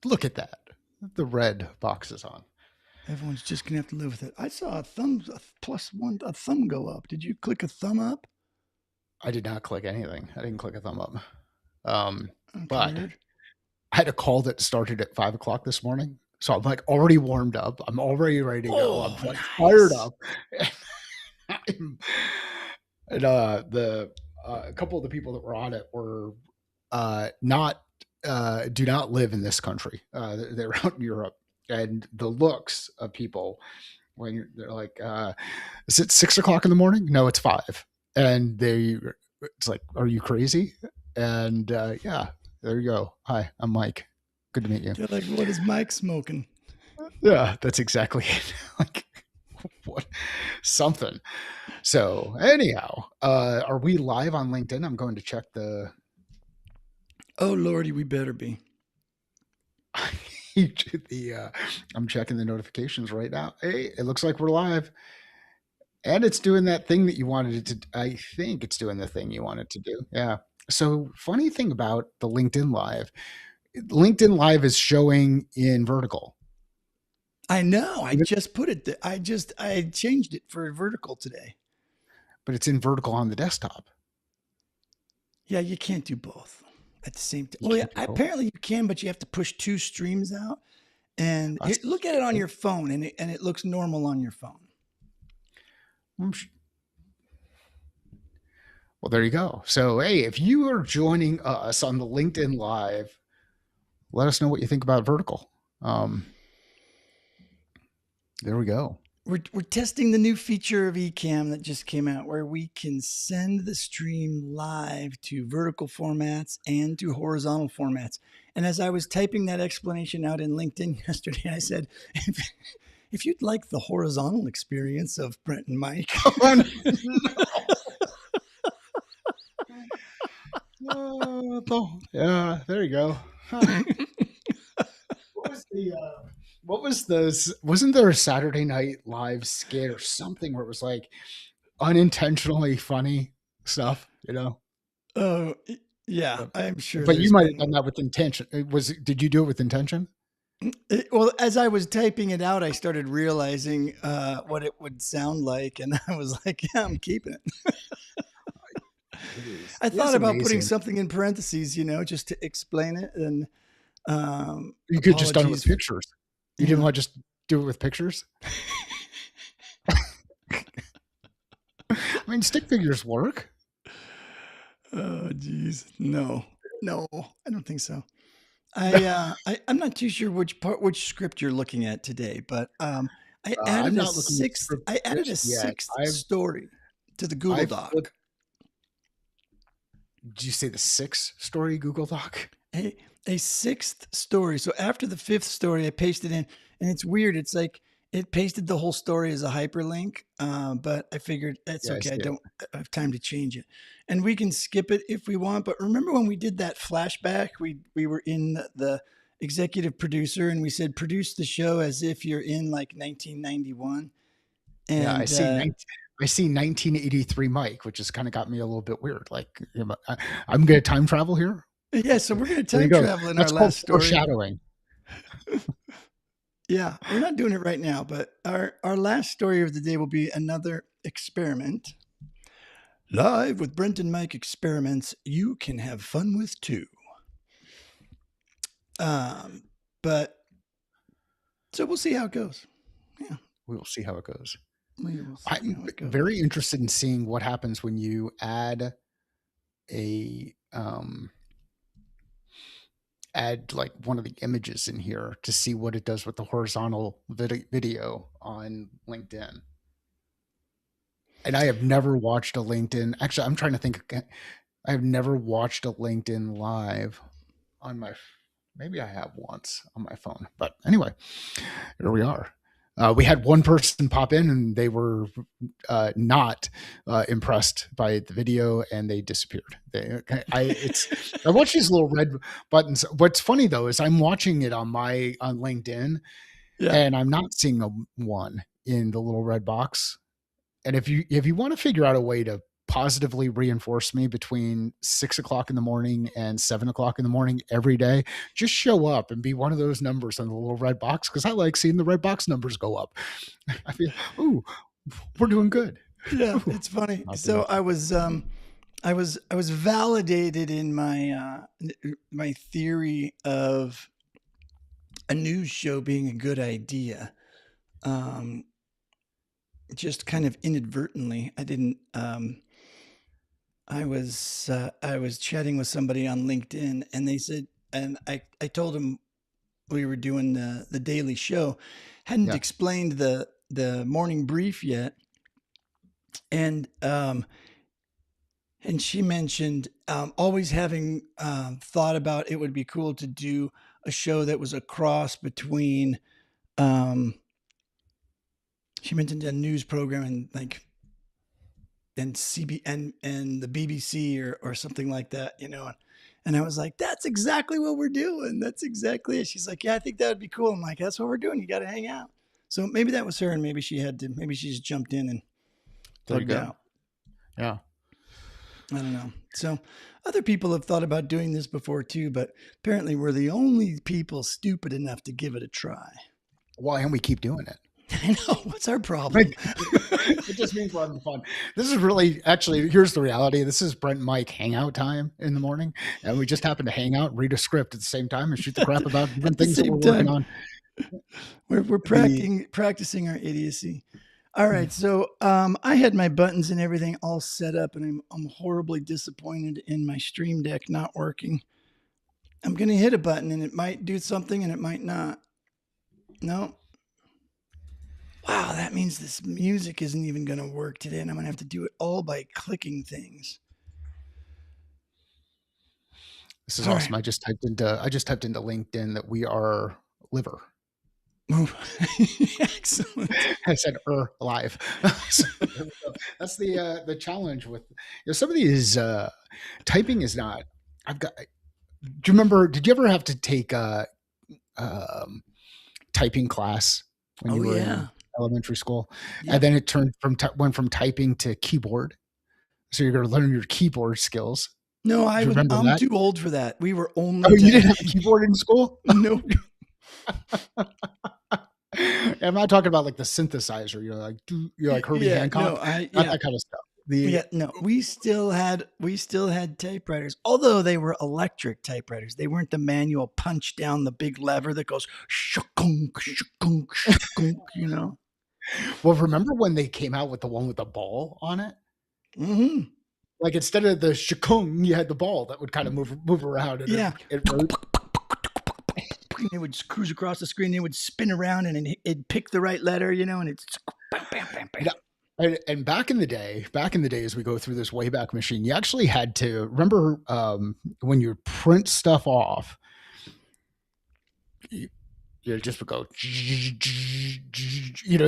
Look at that. The red box is on. Everyone's just gonna have to live with it. I saw a thumb go up. Did you click a thumb up? I did not click anything. I didn't click a thumb up. Um, That's but weird. I had a call that started at 5 o'clock this morning. So I'm like already warmed up. I'm already ready to go. I'm Oh, like fired nice. up. And the a couple of the people that were on it were not do not live in this country. They're out in Europe, and the looks of people when they're like, "Is it 6 o'clock in the morning?" No, it's 5. And it's like, "Are you crazy?" And yeah, there you go. Hi, I'm Mike. Good to meet you. They're like, what is Mike smoking? Yeah, that's exactly it. Like, what something. So anyhow, are we live on LinkedIn? I'm going to check the Oh lordy, we better be. I'm checking the notifications right now. Hey, it looks like we're live. And it's doing that thing that you wanted it to. I think it's doing the thing you wanted to do. Yeah. So funny thing about the LinkedIn Live is showing in vertical, I know. I changed it for vertical today. but it's in vertical on the desktop. Yeah, you can't do both at the same time. You Well, yeah, can't do both. apparently you can, but you have to push two streams out. And Us. look at it on your phone, and it looks normal on your phone. Well, there you go. So, hey, if you are joining us on the LinkedIn Live, let us know what you think about vertical. There we go. We're testing the new feature of Ecamm that just came out where we can send the stream live to vertical formats and to horizontal formats. And as I was typing that explanation out in LinkedIn yesterday, I said, if you'd like the horizontal experience of Brent and Mike, Yeah, there you go. Huh. What was the what was the wasn't there a Saturday Night Live skit or something where it was like unintentionally funny stuff, you know? oh, yeah, But, I'm sure but you there's might have been. done that with intention. Did you do it with intention? Well, as I was typing it out, I started realizing what it would sound like, and I was like, "Yeah, I'm keeping it." I It is thought about putting amazing. something in parentheses, just to explain it. And You could just done it with apologies. pictures. You didn't Yeah. want to just do it with pictures? I mean, stick figures work. Oh, geez. No, no, I don't think so. I'm not too sure which script you're looking at today, but I'm not looking at the script I added a just yet. sixth story to the Google I've Doc. flipped. Did you say the 6 story Google Doc? A sixth story. So after the fifth story, I pasted in, and it's weird. It's like it pasted the whole story as a hyperlink, but I figured that's Yeah, I okay. I see it. don't have time to change it, and we can skip it if we want. But remember when we did that flashback? We were in the executive producer, and we said produce the show as if you're in like 1991, Yeah, and I see 1983 Mike, which has kind of got me a little bit weird. Like, I'm going to time travel here. yeah. So we're gonna There you time go. travel in our That's called last story. foreshadowing. Yeah, we're not doing it right now, but our last story of the day will be another experiment. Live with Brent and Mike experiments you can have fun with too. But so we'll see how it goes. Yeah, We will see how it goes. we will see I'm how it goes. very interested in seeing what happens when you add a add like one of the images in here to see what it does with the horizontal video on LinkedIn. And I have never watched a LinkedIn. Actually, I'm trying to think. I have never watched a LinkedIn live on my. Maybe I have once on my phone, but anyway, here we are. We had one person pop in, and they were not impressed by the video, and they disappeared. I watch these little red buttons. What's funny though is I'm watching it on LinkedIn, Yeah. and I'm not seeing one in the little red box. And if you want to figure out a way to positively reinforce me between 6 o'clock in the morning and 7 o'clock in the morning every day, just show up and be one of those numbers on the little red box because I like seeing the red box numbers go up. I feel, ooh, we're doing good. Yeah, Ooh, it's funny. not So doing I was validated in my theory of a news show being a good idea. Um, just kind of inadvertently. I didn't. I was chatting with somebody on LinkedIn, and they said, and I told them we were doing the daily show, hadn't yeah, explained the morning brief yet, and she mentioned always having thought about it would be cool to do a show that was a cross between. Um, she mentioned a news program and like and CB and the BBC or something like that, you know. And I was like, that's exactly what we're doing. That's exactly it. She's like, yeah, I think that would be cool. I'm like, that's what we're doing. You got to hang out. So maybe that was her, and maybe she had to. Maybe she just jumped in and there you hugged go. out. Yeah. I don't know. So other people have thought about doing this before too, but apparently we're the only people stupid enough to give it a try. Why and we keep doing it? I know. What's our problem? Like, it just means we're having fun. This is really actually here's the reality. This is Brent and Mike hangout time in the morning, and we just happen to hang out, read a script at the same time, and shoot the crap about At different the things that same we're working time, on. we're The practicing our idiocy. All right, so I had my buttons and everything all set up, and I'm horribly disappointed in my Stream Deck not working. I'm gonna hit a button, and it might do something, and it might not. No. Wow, that means this music isn't even gonna work today, and I'm gonna have to do it all by clicking things. this is All right. awesome. I just typed into LinkedIn that we are liver. Excellent. I said live. So there we go. That's the challenge with some of these typing is not. I've got. Do you remember? Did you ever have to take um, typing class when Oh you were in yeah. elementary school, and Yep. then it turned from went from typing to keyboard. So you're going to learn your keyboard skills. No, Do you remember I'm that? too old for that. We were Oh, only you didn't typing. have a keyboard in school? Nope. I'm not talking about like the synthesizer. You're like Herbie Yeah, no, Hancock, I not yeah. that kind of stuff. The Yeah, no. We still had typewriters. Although they were electric typewriters. They weren't the manual punch down the big lever that goes shukunk shukunk shukunk, you know. well, remember when they came out with the one with the ball on it? Mhm. Like instead of the shikung, you had the ball that would kind of move around, and Yeah. it wrote. And it would just cruise across the screen. It would spin around and it'd pick the right letter, you know, and it's bam, bam, bam, bam. Yeah. And back in the day, as we go through this Wayback Machine, you actually had to remember when you print stuff off, you, you just would go,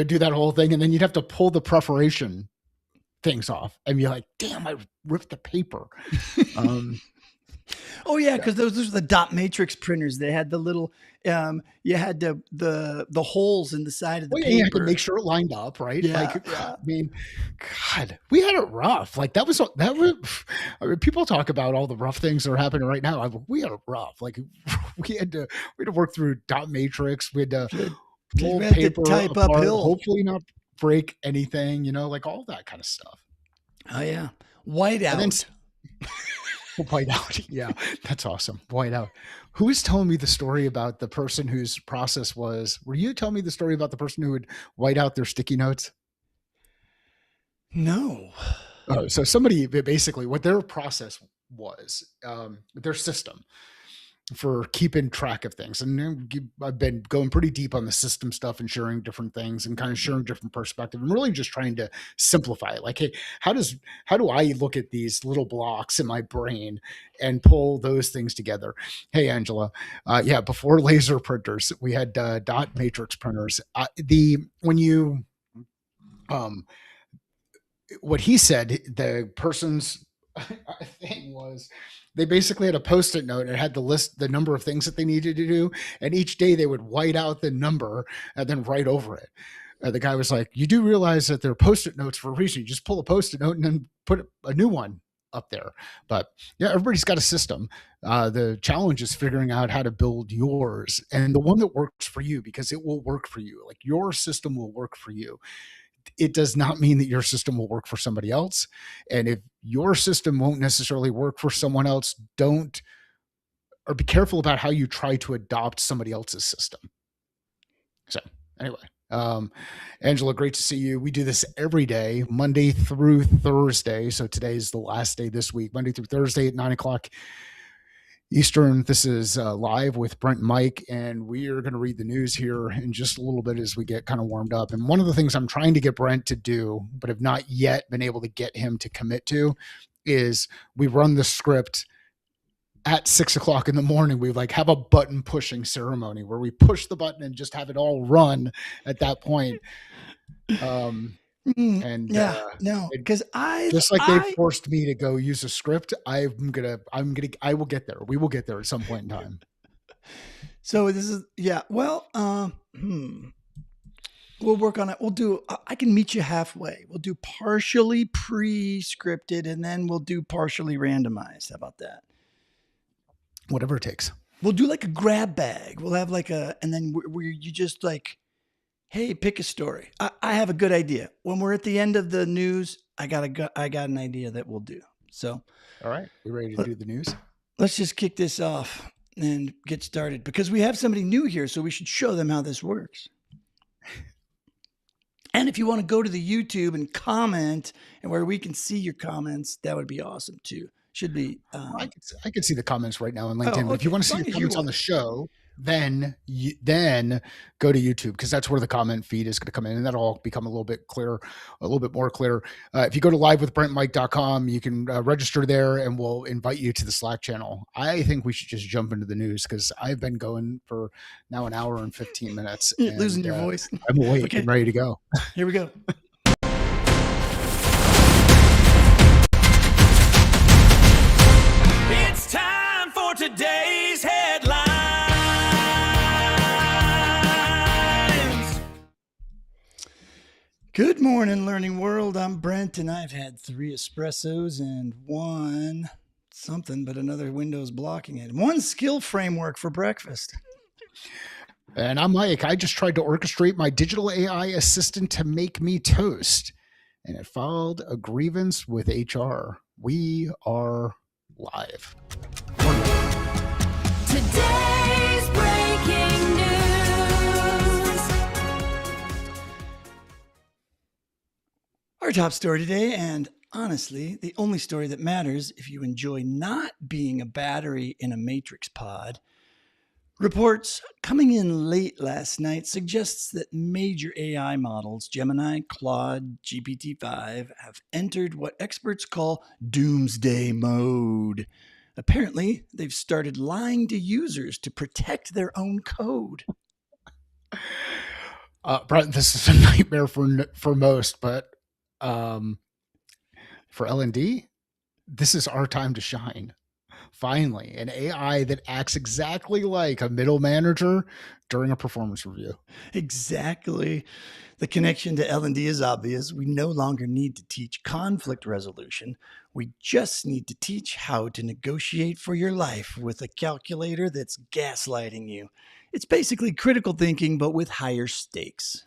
do that whole thing, and then you'd have to pull the perforation things off, and you're like, "Damn, I ripped the paper." Um, Oh yeah, yeah. because those are the dot matrix printers. They had the little, you had the holes in the side of the Well, yeah, you had to paper. make sure it lined up, right? Like, Yeah, I yeah. mean, God, we had it rough. Like that was. I mean, people talk about all the rough things that are happening right now. We had it rough. Like we had to work through dot matrix. We had to Because pull we had to paper type apart, uphill. hopefully not break anything. Like all that kind of stuff. Oh yeah, And then whiteout. whiteout. Yeah, that's awesome. Whiteout. Who was telling me the story about the person whose process was? Were you telling me the story about the person who would white out their sticky notes? No. Oh, so somebody basically what their process was, their system for keeping track of things. And I've been going pretty deep on the system stuff and sharing different things and kind of sharing different perspective and really just trying to simplify it. Like, hey, how do I look at these little blocks in my brain and pull those things together? Hey, Angela, yeah, before laser printers, we had dot matrix printers. The when you um, what he said, the person's thing was they basically had a post-it note and it had the number of things that they needed to do, and each day they would white out the number and then write over it. The guy was like, "You do realize that they're post-it notes for a reason. You just pull a post-it note and then put a new one up there." But yeah, everybody's got a system. The challenge is figuring out how to build yours and the one that works for you, because it will work for you. Like your system will work for you. It does not mean that your system will work for somebody else. And if your system won't necessarily work for someone else, don't or be careful about how you try to adopt somebody else's system. So, anyway, Angela, great to see you. We do this every day, Monday through Thursday. So today's the last day this week, Monday through Thursday at 9 o'clock Eastern. This is live with Brent and Mike, and we are going to read the news here in just a little bit as we get kind of warmed up. And one of the things I'm trying to get Brent to do, but have not yet been able to get him to commit to, is we run the script at 6 o'clock in the morning. We like have a button pushing ceremony where we push the button and just have it all run at that point. And Yeah, no, it, because just like they I forced me to go use a script, I will get there. We will get there at some point in time. so this is yeah. Well, we'll work on it. We'll do. I can meet you halfway. We'll do partially pre-scripted, and then we'll do partially randomized. How about that? Whatever it takes. We'll do like a grab bag. We'll have like and then where you just like, hey, pick a story. I have a good idea. When we're at the end of the news, I got an idea that we'll do. So, All right, we ready to do the news? let's just kick this off and get started because we have somebody new here, so we should show them how this works. And if you want to go to the YouTube and comment and where we can see your comments, that would be awesome too. Should be. I can see the comments right now on LinkedIn. Oh, But if you okay. want to As see long the as you comments on want. the show, then go to YouTube, because that's where the comment feed is going to come in, and that'll all become a little bit clearer, a little bit more clear. If you go to livewithbrentmike.com, you can register there, and we'll invite you to the Slack channel. I think we should just jump into the news because I've been going for now an hour and 15 minutes, You're and losing your voice. I'm awake Okay. and ready to go. Here we go. It's time for today's headlines. Good morning, Learning World. I'm Brent, and I've had 3 espressos and one something, but another window's blocking it. One skill framework for breakfast. And I'm Mike. I just tried to orchestrate my digital AI assistant to make me toast, and it filed a grievance with HR. We are live. Today's breaking news. Our top story today, and honestly, the only story that matters if you enjoy not being a battery in a matrix pod. Reports coming in late last night suggests that major AI models, Gemini, Claude, GPT-5, have entered what experts call doomsday mode. Apparently, they've started lying to users to protect their own code. Brent, this is a nightmare for most, but for L&D, this is our time to shine. Finally, an AI that acts exactly like a middle manager during a performance review. Exactly. The connection to L&D is obvious. We no longer need to teach conflict resolution. We just need to teach how to negotiate for your life with a calculator that's gaslighting you. It's basically critical thinking, but with higher stakes.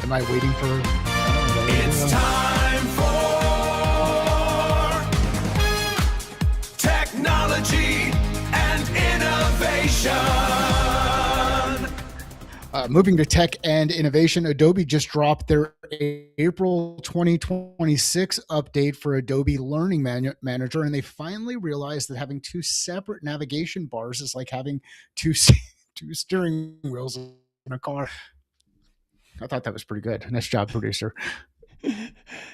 Am I waiting for? It's time for technology and innovation. Moving to tech and innovation, Adobe just dropped their April 2026 update for Adobe Learning Manager, and they finally realized that having 2 separate navigation bars is like having two steering wheels in a car. I thought that was pretty good. Nice job, producer. Nice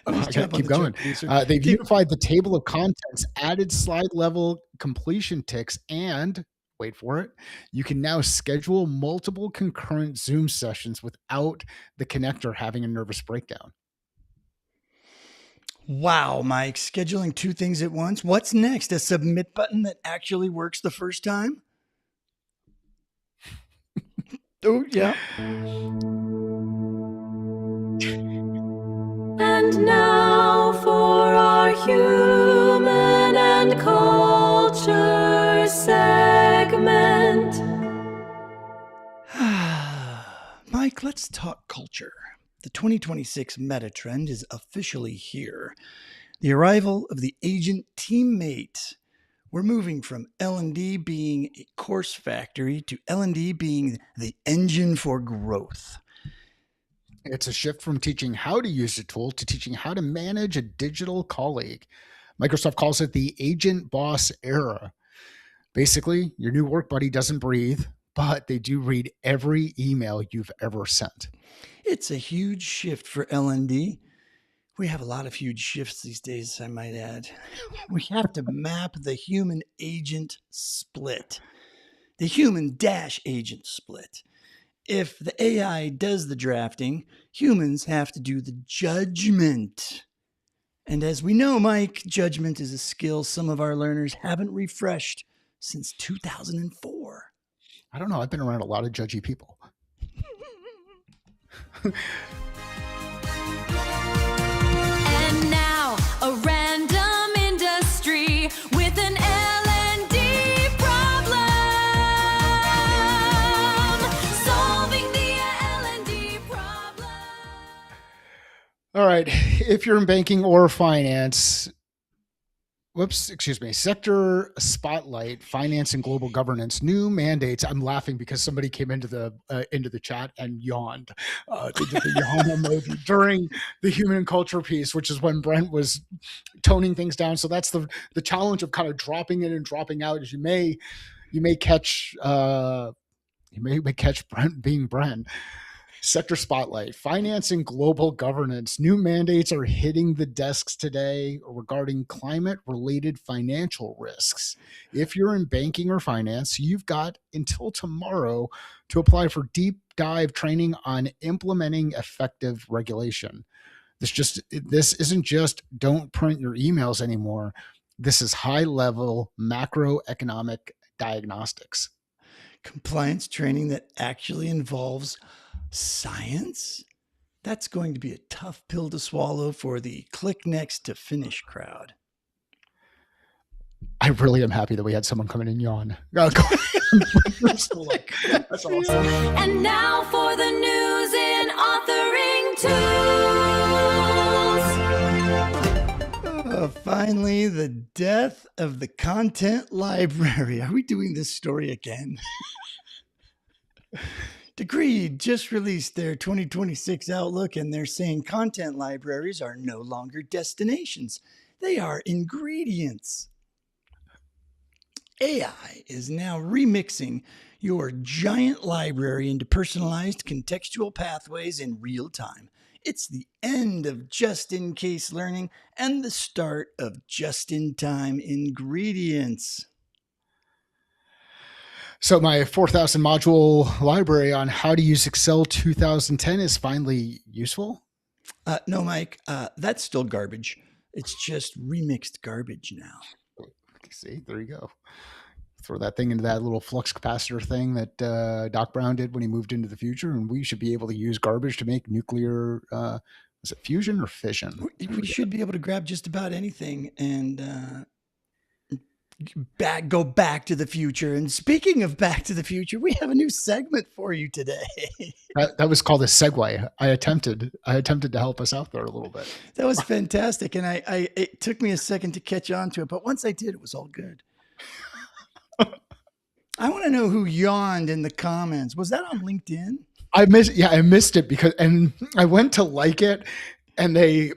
I gotta job on keep the going. joke, producer. They've unified the table of contents, added slide level completion ticks, and wait for it, you can now schedule multiple concurrent Zoom sessions without the connector having a nervous breakdown. Wow, Mike, scheduling 2 things at once. What's next? A submit button that actually works the first time? Oh, yeah. And now for our human and culture segment. Mike, let's talk culture. The 2026 meta trend is officially here. The arrival of the agent teammate. We're moving from L&D being a course factory to L&D being the engine for growth. It's a shift from teaching how to use a tool to teaching how to manage a digital colleague. Microsoft calls it the agent boss era. Basically, your new work buddy doesn't breathe, but they do read every email you've ever sent. It's a huge shift for L&D. We have a lot of huge shifts these days, I might add. We have to map the human agent split, the human agent split. If the AI does the drafting, humans have to do the judgment. And as we know, Mike, judgment is a skill some of our learners haven't refreshed since 2004. I don't know. I've been around a lot of judgy people. And now a random industry with an L&D problem. Solving the L&D problem. All right. If you're in banking or finance, sector spotlight, finance and global governance, new mandates. I'm laughing because somebody came into the chat and yawned. They did the yawn emoji during the human and culture piece, which is when Brent was toning things down. So that's the challenge of kind of dropping in and dropping out. As you may catch Brent being Brent. Sector spotlight, finance and global governance. New mandates are hitting the desks today regarding climate-related financial risks. If you're in banking or finance, you've got until tomorrow to apply for deep dive training on implementing effective regulation. This isn't just don't print your emails anymore. This is high-level macroeconomic diagnostics. Compliance training that actually involves science? That's going to be a tough pill to swallow for the click next to finish crowd. I really am happy that we had someone come in and yawn. That's awesome. And now for the news in authoring tools. Finally, the death of the content library. Are we doing this story again? Degreed just released their 2026 outlook, and they're saying content libraries are no longer destinations. They are ingredients. AI is now remixing your giant library into personalized contextual pathways in real time. It's the end of just-in-case learning and the start of just-in-time ingredients. So my 4,000 module library on how to use Excel 2010 is finally useful? No, Mike, that's still garbage. It's just remixed garbage now. See, there you go. Throw that thing into that little flux capacitor thing that Doc Brown did when he moved into the future, and we should be able to use garbage to make nuclear, is it fusion or fission? We should be able to grab just about anything and go back to the future. And speaking of Back to the Future, we have a new segment for you today. That was called a segue. I attempted to help us out there a little bit. That was fantastic, and it took me a second to catch on to it, but once I did, it was all good. I want to know who yawned in the comments. Was that on LinkedIn? I missed it because I went to like it, and they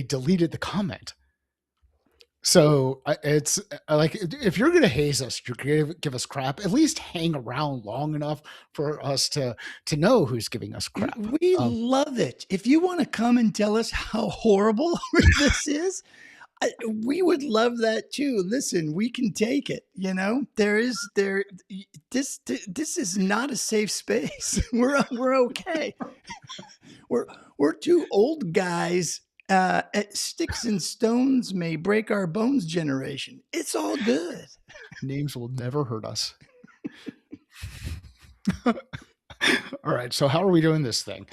deleted the comment. So it's like, if you're going to haze us, you're going to give us crap, at least hang around long enough for us to know who's giving us crap. We love it. If you want to come and tell us how horrible this is, we would love that too. Listen, we can take it. You know, this is not a safe space. We're okay. We're two old guys. Sticks and stones may break our bones generation. It's all good. Names will never hurt us. All right. So how are we doing this thing?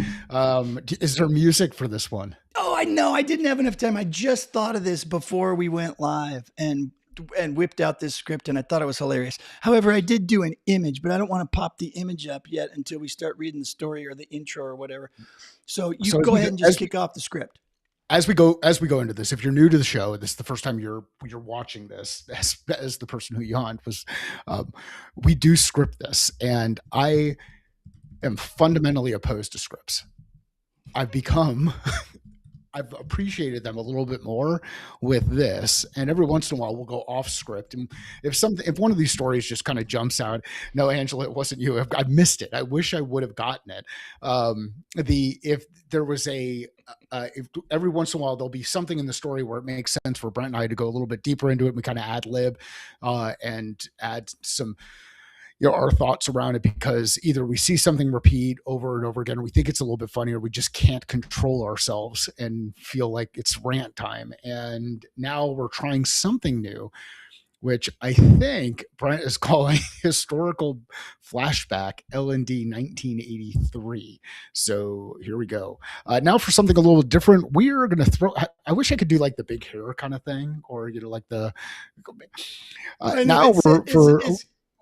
Is there music for this one? Oh, I know. I didn't have enough time. I just thought of this before we went live and whipped out this script, and I thought it was hilarious. However, I did do an image, but I don't want to pop the image up yet until we start reading the story or the intro or whatever. So you So go ahead and just kick off the script. as we go into this, if you're new to the show, this is the first time you're watching this, as the person who yawned was, we do script this, and I am fundamentally opposed to scripts. I've become I've appreciated them a little bit more with this. And every once in a while, we'll go off script. And if one of these stories just kind of jumps out, no, Angela, it wasn't you. I missed it. I wish I would have gotten it. If there was if every once in a while there'll be something in the story where it makes sense for Brent and I to go a little bit deeper into it. And we kind of ad lib and add some our thoughts around it, because either we see something repeat over and over again, or we think it's a little bit funny, or we just can't control ourselves and feel like it's rant time. And now we're trying something new, which I think Brent is calling historical flashback L&D 1983. So here we go. Now for something a little different, we're going to throw, I wish I could do like the big hair kind of thing, or, like the, now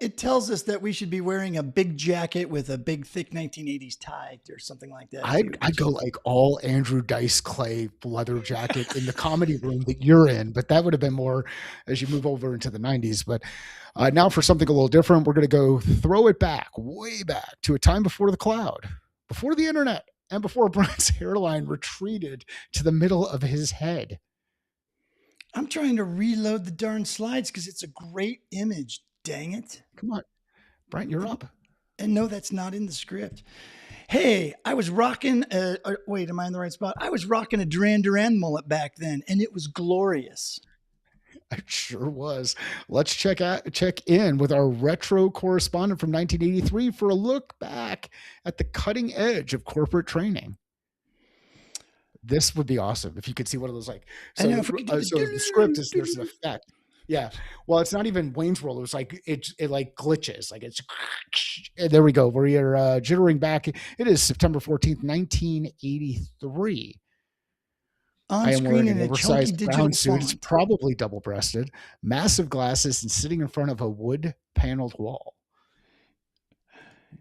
it tells us that we should be wearing a big jacket with a big, thick 1980s tie or something like that. I'd go like all Andrew Dice Clay leather jacket in the comedy room that you're in, but that would have been more as you move over into the 90s. But now for something a little different, we're going to go throw it back, way back to a time before the cloud, before the internet, and before Brent's hairline retreated to the middle of his head. I'm trying to reload the darn slides because it's a great image. Dang it. Come on, Brent, you're up. And no, that's not in the script. Hey, I was rocking wait, am I in the right spot? I was rocking a Duran Duran mullet back then, and it was glorious. It sure was. Let's check in with our retro correspondent from 1983 for a look back at the cutting edge of corporate training. This would be awesome if you could see one of those, like, so, so the script is, there's an effect. Yeah. Well, it's not even Wayne's World. It was like, it like glitches. Like it's, and there we go. We are jittering back. It is September 14th, 1983. On I am screen wearing in an a chunky oversized digital brown suit. It's font. probably double-breasted, massive glasses, and sitting in front of a wood-paneled wall.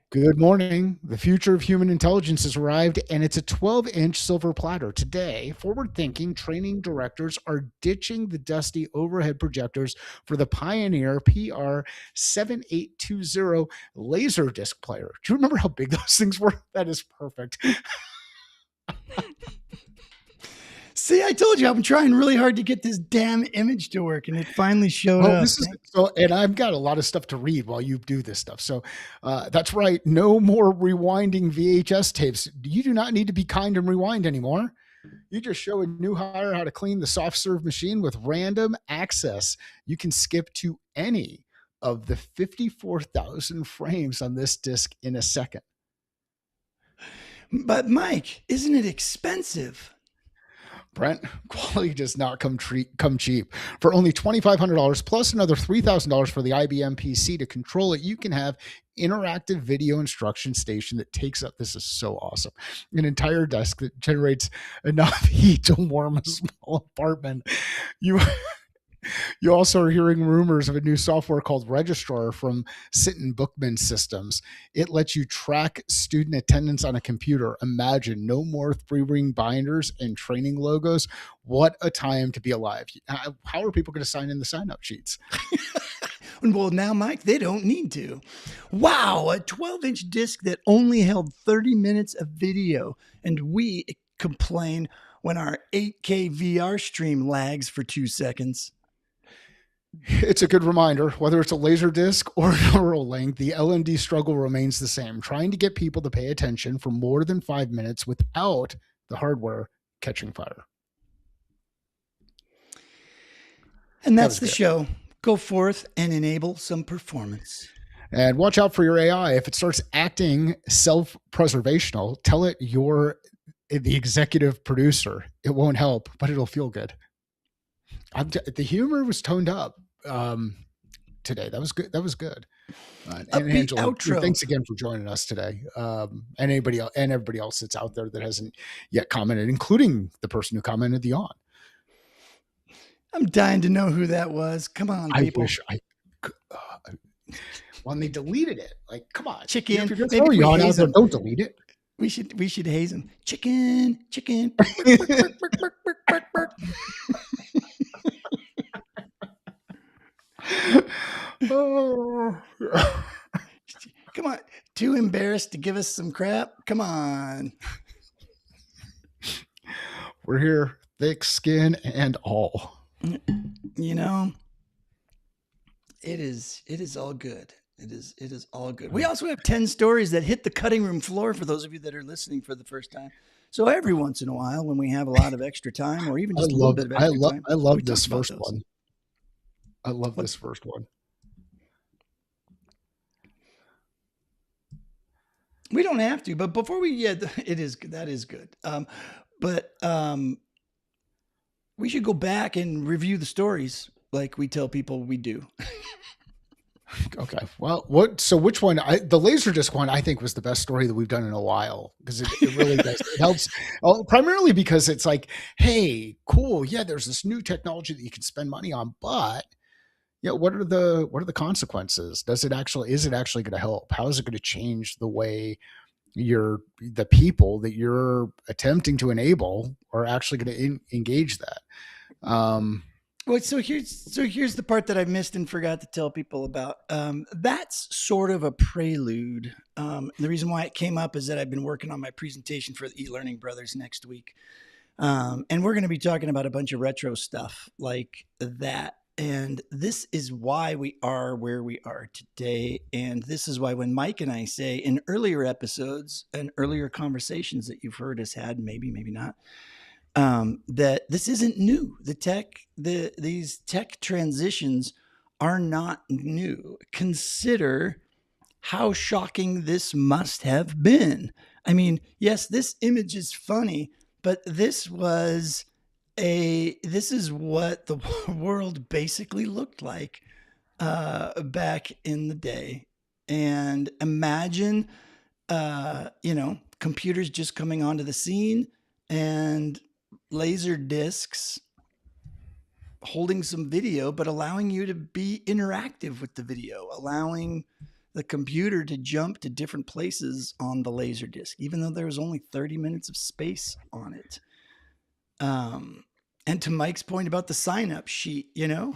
Good morning. The future of human intelligence has arrived, and it's a 12-inch silver platter. Today, forward-thinking training directors are ditching the dusty overhead projectors for the Pioneer PR7820 laser disc player. Do you remember how big those things were? That is perfect. See, I told you I'm trying really hard to get this damn image to work, and it finally showed up. And I've got a lot of stuff to read while you do this stuff. So that's right. No more rewinding VHS tapes. You do not need to be kind and rewind anymore. You just show a new hire how to clean the soft serve machine with random access. You can skip to any of the 54,000 frames on this disc in a second. But Mike, isn't it expensive? Brent, quality does not come cheap. For only $2,500 plus another $3,000 for the IBM PC to control it, you can have interactive video instruction station that takes up, this is so awesome, an entire desk that generates enough heat to warm a small apartment. You also are hearing rumors of a new software called Registrar from Sinton Bookman Systems. It lets you track student attendance on a computer. Imagine no more 3-ring binders and training logos. What a time to be alive. How are people going to sign in the sign-up sheets? Well, now, Mike, they don't need to. Wow, a 12-inch disc that only held 30 minutes of video. And we complain when our 8K VR stream lags for 2 seconds. It's a good reminder, whether it's a laser disc or neural link, the L&D struggle remains the same, trying to get people to pay attention for more than 5 minutes without the hardware catching fire. And that's the show. Go forth and enable some performance. And watch out for your AI. If it starts acting self-preservational, tell it you're the executive producer. It won't help, but it'll feel good. The humor was toned up. today. That was good. That was good. And Upbeat Angela, outro. thanks again for joining us today. And anybody else, and everybody else that's out there that hasn't yet commented, including the person who commented the on. I'm dying to know who that was. Come on, I people. wish I could. When they deleted it, like, come on, Chicken. if you're gonna Maybe throw if we yawn out haze there, them. don't delete it. We should haze him. Chicken. Oh. Come on. Too embarrassed to give us some crap? Come on. We're here, thick skin and all. You know, it is all good. It is all good. We also have 10 stories that hit the cutting room floor for those of you that are listening for the first time. So every once in a while, when we have a lot of extra time, or even just a little bit of extra time, I love we this talk about first those. one. I love this first one. We don't have to, but before we, it is that is good. But we should go back and review the stories like we tell people we do. Okay. Well, so which one? The Laserdisc one, I think, was the best story that we've done in a while, because it really does. It helps primarily because it's like, hey, cool. Yeah, there's this new technology that you can spend money on, but yeah, what are the consequences? Is it actually going to help? How is it going to change the way the people that you're attempting to enable are actually going to engage that? Well, so here's the part that I missed and forgot to tell people about. That's sort of a prelude. The reason why it came up is that I've been working on my presentation for the eLearning Brothers next week. And we're going to be talking about a bunch of retro stuff like that. And this is why we are where we are today. And this is why when Mike and I say in earlier episodes and earlier conversations that you've heard us had, maybe not, that this isn't new. These tech transitions are not new. Consider how shocking this must have been. I mean, yes, this image is funny, but this is what the world basically looked like back in the day. And imagine, computers just coming onto the scene and laser discs holding some video, but allowing you to be interactive with the video, allowing the computer to jump to different places on the laser disc, even though there was only 30 minutes of space on it. And to Mike's point about the sign-up sheet, it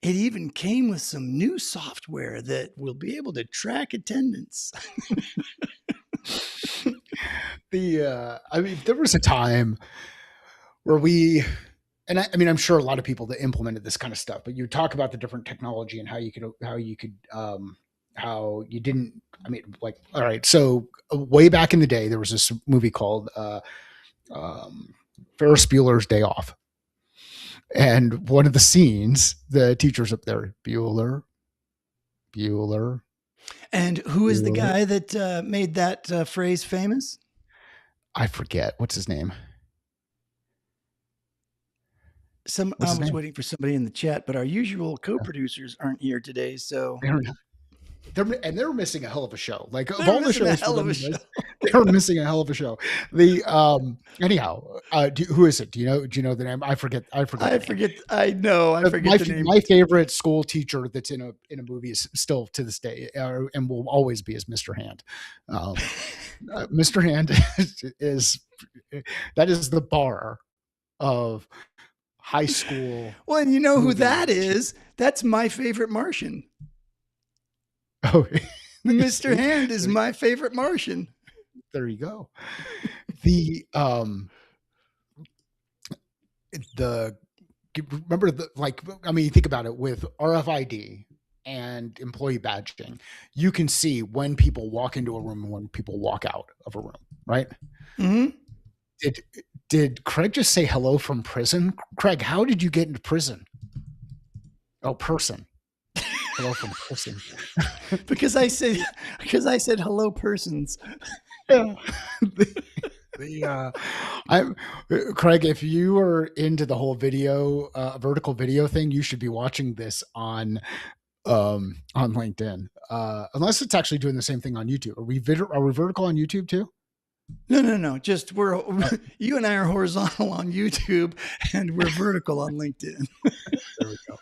even came with some new software that will be able to track attendance. There was a time where I'm sure a lot of people that implemented this kind of stuff, but you talk about the different technology and how you didn't, all right. So way back in the day, there was this movie called, Ferris Bueller's Day Off. And one of the scenes, the teacher's up there, Bueller. And who is the guy that made that phrase famous? I forget. What's his name? I was waiting for somebody in the chat, but our usual co-producers aren't here today, so they're missing a hell of a show. Like, of they're all the missing a shows, hell of a show. they're missing a hell of a show. Anyhow, who is it? Do you know the name? I forget. I forget the name. My favorite school teacher that's in a movie is still to this day, and will always be, is Mr. Hand. Mr. Hand is the bar of high school. Well, and you know who that is? That's my favorite Martian. Oh, Mr. Hand is my favorite Martian. There you go. Remember think about it with RFID and employee badging. You can see when people walk into a room and when people walk out of a room, right? Mm-hmm. Did Craig just say hello from prison? Craig, how did you get into prison? Oh, person. Hello from person. because I said hello, persons. Yeah. The I Craig, if you are into the whole video, vertical video thing, you should be watching this on LinkedIn. Unless it's actually doing the same thing on YouTube. Are we vertical on YouTube too? No. Just we're Oh, you and I are horizontal on YouTube, and we're vertical on LinkedIn. there we go.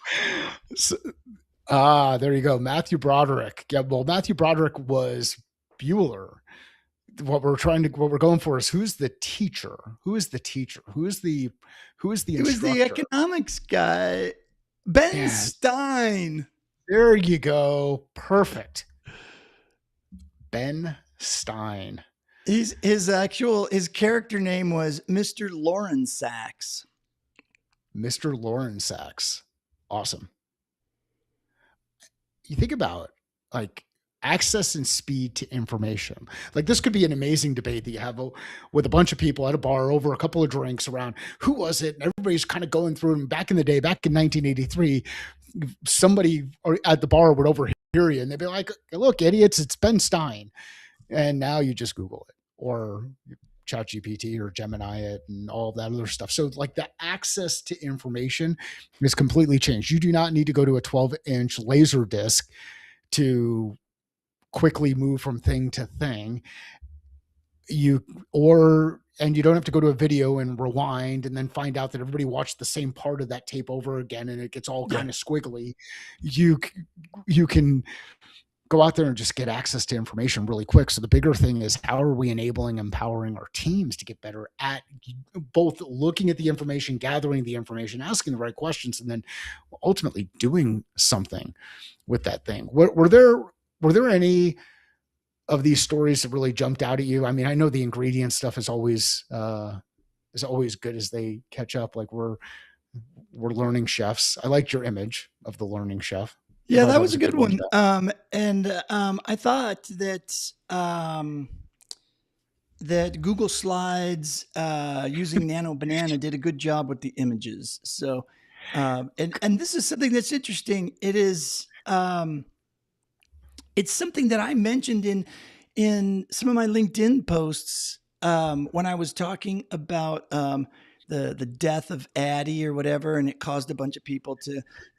So, there you go. Matthew Broderick. Yeah, well, Matthew Broderick was Bueller. What we're going for is who's the teacher? Who is the teacher? Who is the It was the instructor? economics guy, Ben Yeah, Stein. there you go. Perfect. Ben Stein. His character name was Mr. Lauren Sachs. Mr. Lauren Sachs. Awesome. You think about like access and speed to information. Like this could be an amazing debate that you have with a bunch of people at a bar over a couple of drinks around who was it, and everybody's kind of going through them. Back in the day, back in 1983, somebody at the bar would overhear you and they'd be like, "Look, idiots, it's Ben Stein," and now you just Google it or ChatGPT or Gemini it and all of that other stuff. So like the access to information is completely changed. You do not need to go to a 12-inch laser disc to quickly move from thing to thing. And you don't have to go to a video and rewind and then find out that everybody watched the same part of that tape over again and it gets all Yeah. kind of squiggly. You can go out there and just get access to information really quick. So the bigger thing is how are we empowering our teams to get better at both looking at the information, gathering the information, asking the right questions, and then ultimately doing something with that thing. Were there any of these stories that really jumped out at you? I mean, I know the ingredient stuff is always good as they catch up. Like we're learning chefs. I liked your image of the learning chef. Yeah, that was a good one. Jeff. I thought that Google Slides using Nano Banana did a good job with the images. So, and this is something that's interesting. It is it's something that I mentioned in some of my LinkedIn posts when I was talking about the death of Addie or whatever, and it caused a bunch of people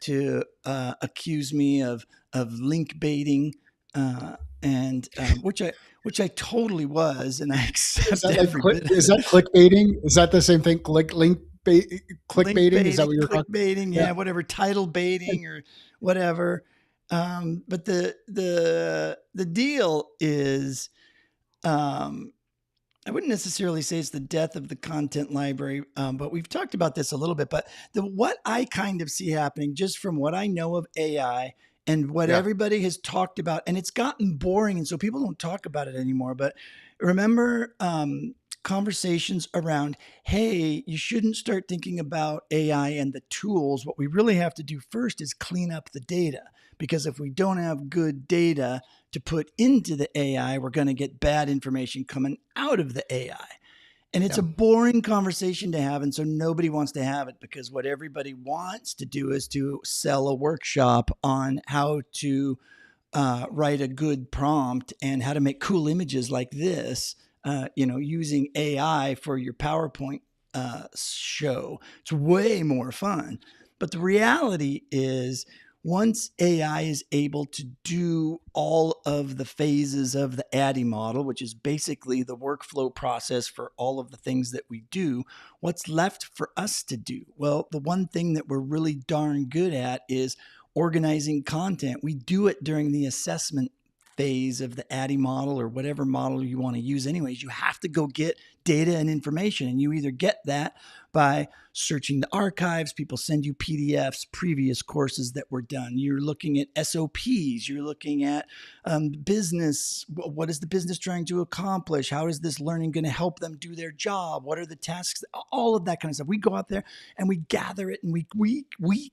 to accuse me of link baiting, and which I totally was, and I accept every bit of Is it. that clickbaiting? Is that the same thing? Clickbaiting? Is that what you're talking? Clickbaiting, yeah, whatever, title baiting or whatever. But the deal is, I wouldn't necessarily say it's the death of the content library, but we've talked about this a little bit. But what I kind of see happening, just from what I know of AI and what Yeah. everybody has talked about, and it's gotten boring, and so people don't talk about it anymore. But remember conversations around, hey, you shouldn't start thinking about AI and the tools. What we really have to do first is clean up the data, because if we don't have good data to put into the AI, we're going to get bad information coming out of the AI. And it's Yeah. a boring conversation to have. And so nobody wants to have it, because what everybody wants to do is to sell a workshop on how to write a good prompt and how to make cool images like this, using AI for your PowerPoint show. It's way more fun. But the reality is, once AI is able to do all of the phases of the ADDIE model, which is basically the workflow process for all of the things that we do, what's left for us to do? Well, the one thing that we're really darn good at is organizing content. We do it during the assessment phase of the ADDIE model, or whatever model you want to use. Anyways, you have to go get data and information, and you either get that by searching the archives. People send you PDFs, previous courses that were done. You're looking at SOPs. You're looking at business. What is the business trying to accomplish? How is this learning going to help them do their job? What are the tasks? All of that kind of stuff. We go out there and we gather it, and we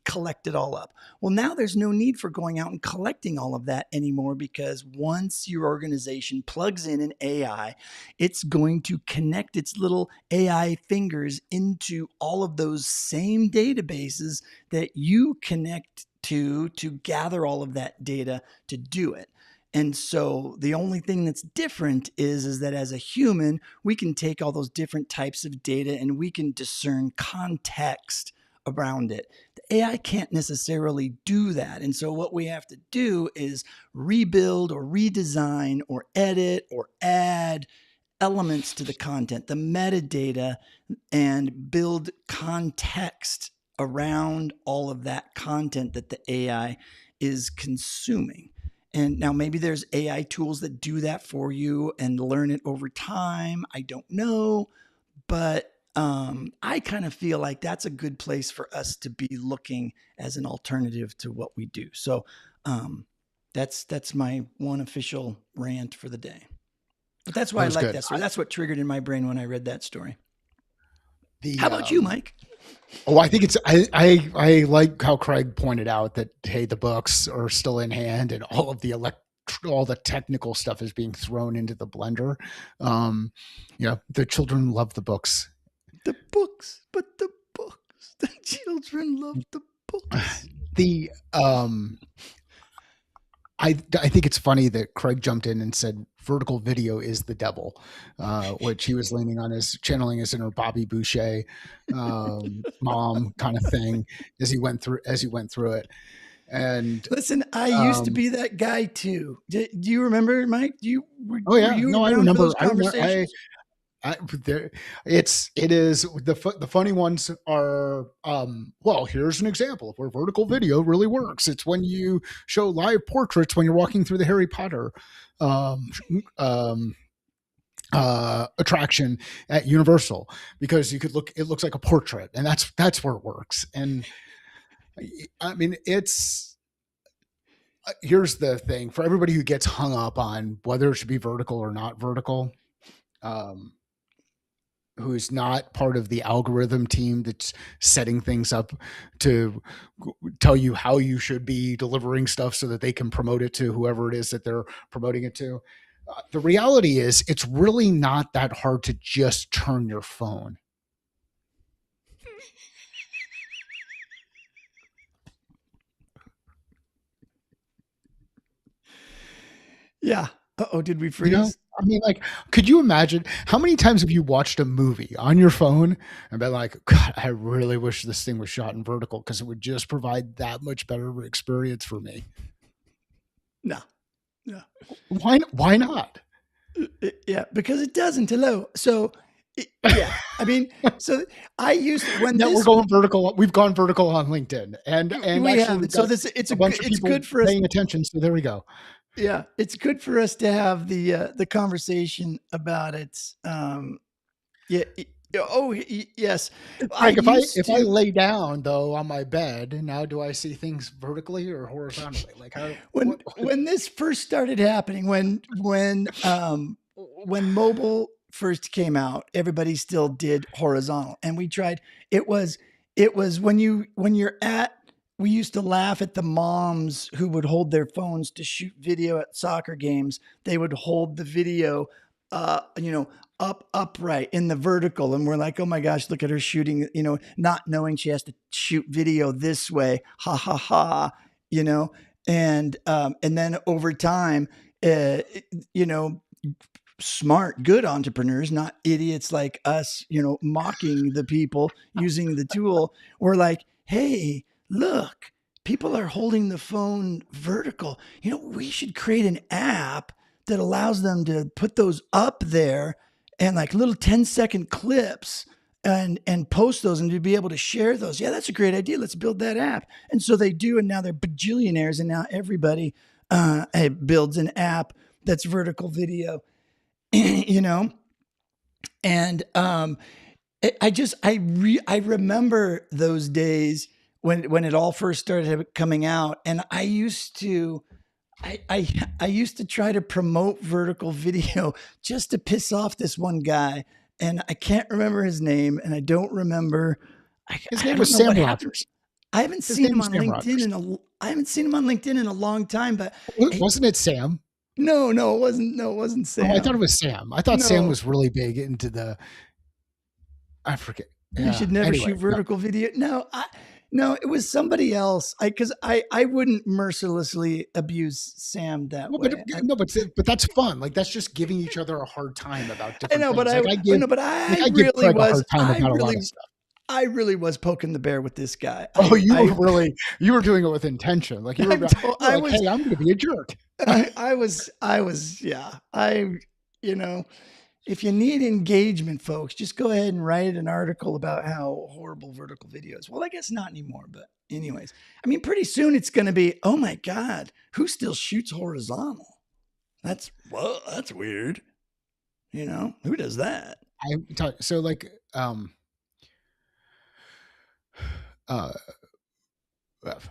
collect it all up. Well, now there's no need for going out and collecting all of that anymore, because once your organization plugs in an AI, it's going to connect its little AI fingers into all of those same databases that you connect to gather all of that data to do it. And so the only thing that's different is that as a human, we can take all those different types of data and we can discern context around it. The AI can't necessarily do that. And so what we have to do is rebuild or redesign or edit or add elements to the content, the metadata, and build context around all of that content that the AI is consuming. And now maybe there's AI tools that do that for you and learn it over time. I don't know, but I kind of feel like that's a good place for us to be looking as an alternative to what we do. So that's my one official rant for the day. But that's why That I was like good. that story. That's what triggered in my brain when I read that story. The How about you, Mike? Oh, I think it's I like how Craig pointed out that hey, the books are still in hand and all of the all the technical stuff is being thrown into the blender. The children love the books. The books, but the books. The children love the books. The I think it's funny that Craig jumped in and said vertical video is the devil, which he was leaning on his channeling his inner Bobby Boucher mom kind of thing as he went through it. And listen, I used to be that guy too. Do you remember, Mike? Oh yeah, were you no, I around for remember. those conversations? It is the funny ones are well, here's an example of where vertical video really works. It's when you show live portraits when you're walking through the Harry Potter attraction at Universal, because it looks like a portrait, and that's where it works. And I mean, it's here's the thing for everybody who gets hung up on whether it should be vertical or not vertical, who's not part of the algorithm team that's setting things up to tell you how you should be delivering stuff so that they can promote it to whoever it is that they're promoting it to. The reality is it's really not that hard to just turn your phone. Yeah. Uh-oh, did we freeze? You know, I mean, like, could you imagine how many times have you watched a movie on your phone and been like, God, I really wish this thing was shot in vertical because it would just provide that much better experience for me? No. No. Why not? Yeah, because it doesn't. Hello. So, yeah, I mean, so I used when Now this we're going vertical. We've gone vertical on LinkedIn, and we actually have we've so got this it's a bunch of it's people good for us. paying attention. So there we go. Yeah, it's good for us to have the conversation about it. Yeah. Yes. Like if I lay down though on my bed, now do I see things vertically or horizontally? Like how when this first started happening, when mobile first came out, everybody still did horizontal, and we tried. It was when you're at. We used to laugh at the moms who would hold their phones to shoot video at soccer games. They would hold the video, upright in the vertical, and we're like, oh my gosh, look at her shooting. Not knowing she has to shoot video this way. Ha ha ha. And then over time, smart, good entrepreneurs, not idiots like us, mocking the people using the tool. We're like, hey, look, people are holding the phone vertical. We should create an app that allows them to put those up there and like little 10-second clips and post those and to be able to share those. Yeah, that's a great idea. Let's build that app. And so they do. And now they're bajillionaires. And now everybody builds an app that's vertical video, and I remember those days when it all first started coming out, and I used to try to promote vertical video just to piss off this one guy, and I can't remember his name, and I don't remember. His name was Sam Rogers. I haven't seen him on LinkedIn I haven't seen him on LinkedIn in a long time, but wasn't it Sam? No, it wasn't. No, it wasn't Sam. Oh, I thought it was Sam. I thought Sam was really big into the. I forget. You should never shoot vertical video. No, No, it was somebody else. I wouldn't mercilessly abuse Sam that Well, but way. no, but that's fun. Like that's just giving each other a hard time about I different know, things. Like but I give Craig a hard time I about a lot of stuff. really was poking the bear with this guy. Oh, you were doing it with intention. Like you were, I like, was, hey, I'm going to be a jerk. yeah. You know, if you need engagement, folks, just go ahead and write an article about how horrible vertical video is. Well, I guess not anymore, but anyways, I mean, pretty soon it's going to be, oh my God, who still shoots horizontal? That's weird. You know, who does that? So like,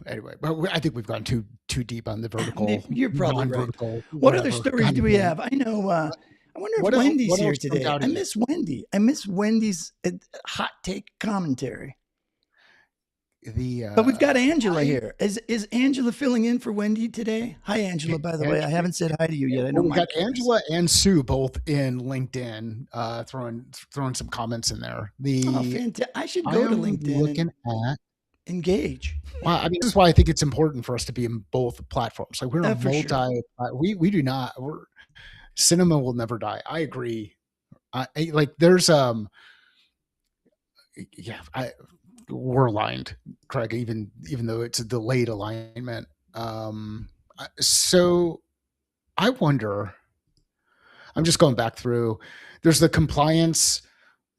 anyway, but I think we've gone too deep on the vertical. You're probably non-vertical. Right. What other stories do we have? I know. I wonder if Wendy's here today. I miss Wendy. I miss Wendy's hot take commentary. But we've got Angela here. Is Angela filling in for Wendy today? Hi, Angela. By the way, I haven't said hi to you yet. I know we got Angela and Sue both in LinkedIn, throwing some comments in there. I should go to LinkedIn. Looking at engage. Wow, I mean, this is why I think it's important for us to be in both platforms. Like we're a multi. Sure. We do not. Cinema will never die. I agree. Like there's we're aligned, Craig. Even though it's a delayed alignment. So I wonder. I'm just going back through. There's the compliance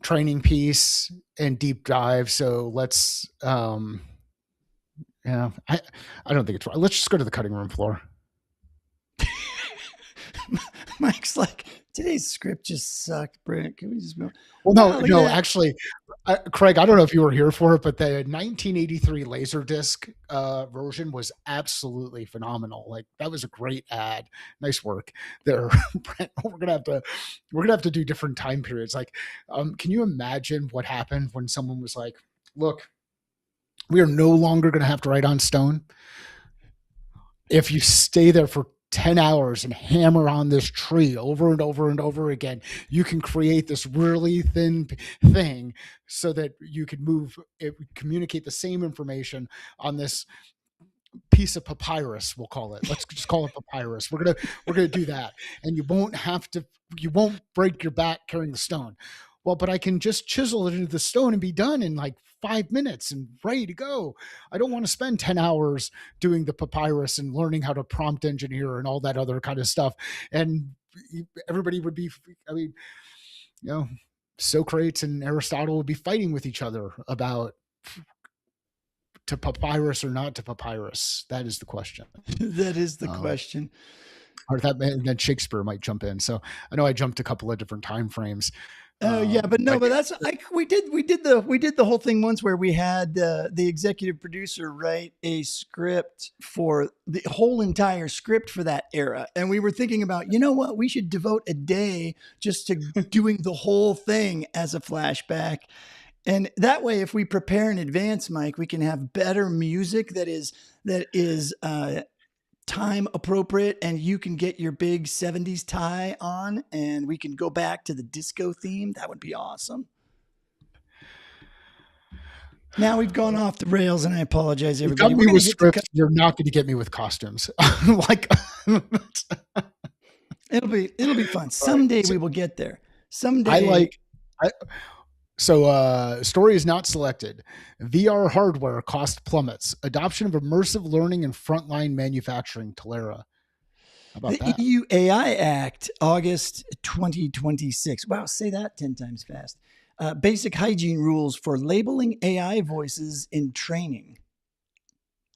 training piece and deep dive. So let's. Yeah, I don't think it's right. Let's just go to the cutting room floor. Mike's like, today's script just sucked, Brent. Can we just go? Well, no, actually, Craig, I don't know if you were here for it, but the 1983 Laserdisc version was absolutely phenomenal. Like that was a great ad. Nice work there, Brent. We're gonna have to do different time periods. Like, can you imagine what happened when someone was like, "Look, we are no longer going to have to write on stone. If you stay there for 10 hours and hammer on this tree over and over and over again, you can create this really thin thing so that you could communicate the same information on this piece of papyrus, we'll call it. Let's just call it papyrus. We're gonna do that. And you won't break your back carrying the stone. Well, but I can just chisel it into the stone and be done in like 5 minutes and ready to go. I don't want to spend 10 hours doing the papyrus and learning how to prompt engineer and all that other kind of stuff. And everybody would be, I mean, Socrates and Aristotle would be fighting with each other about to papyrus or not to papyrus. That is the question. That is the question. Or then Shakespeare might jump in. So I know I jumped a couple of different time frames. But that's like we did the whole thing once where we had the executive producer write a script for the whole entire script for that era, and we were thinking about, you know what, we should devote a day just to doing the whole thing as a flashback, and that way, if we prepare in advance, Mike, we can have better music that is time appropriate, and you can get your big 70s tie on and we can go back to the disco theme. That would be awesome. Now we've gone off the rails, and I apologize, everybody. You got me with scripts. You're not going to get me with costumes. Like it'll be fun. Someday we will get there. Someday. Story is not selected. VR hardware cost plummets. Adoption of immersive learning in frontline manufacturing. Tolera. How about that? The EU AI Act, August 2026. Wow, say that 10 times fast. Basic hygiene rules for labeling AI voices in training.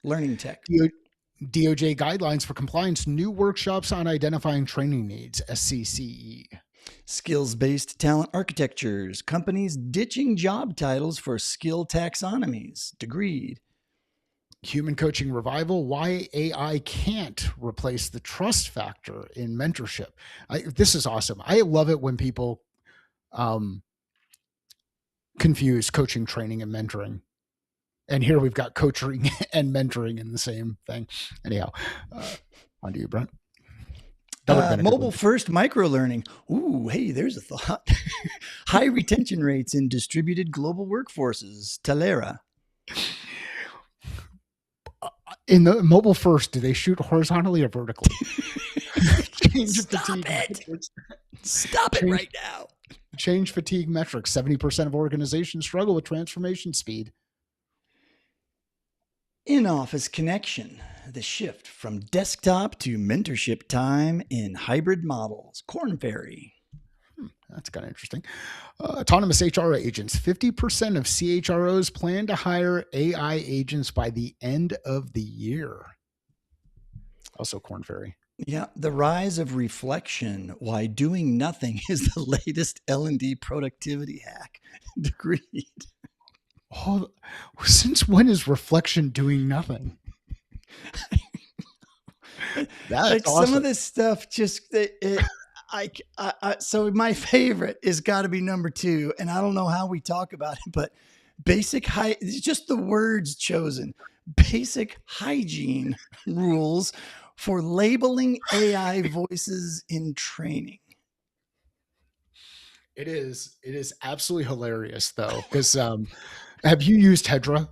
Learning tech. DOJ guidelines for compliance. New workshops on identifying training needs. SCCE. Skills-based talent architectures. Companies ditching job titles for skill taxonomies. Degreed. Human coaching revival. Why AI can't replace the trust factor in mentorship. This is awesome. I love it when people confuse coaching, training, and mentoring. And here we've got coaching and mentoring in the same thing. Anyhow, on to you, Brent. Mobile first micro learning. Ooh, hey, there's a thought. High retention rates in distributed global workforces. Tolera. In the mobile first, do they shoot horizontally or vertically? Change Stop fatigue it. metrics. Stop it Change, right now. change fatigue metrics. 70% of organizations struggle with transformation speed. In-office connection, the shift from desktop to mentorship time in hybrid models. Corn Ferry. That's kind of interesting. Autonomous HR agents. 50% of CHROs plan to hire AI agents by the end of the year. Also Corn Ferry. Yeah, the rise of reflection. Why doing nothing is the latest L&D productivity hack. Agreed. Oh, since when is reflection doing nothing? That's Like awesome. some of this stuff just so my favorite is got to be number 2, and I don't know how we talk about it, but just the words chosen. Basic hygiene rules for labeling AI voices in training. It is absolutely hilarious though, because have you used Hedra?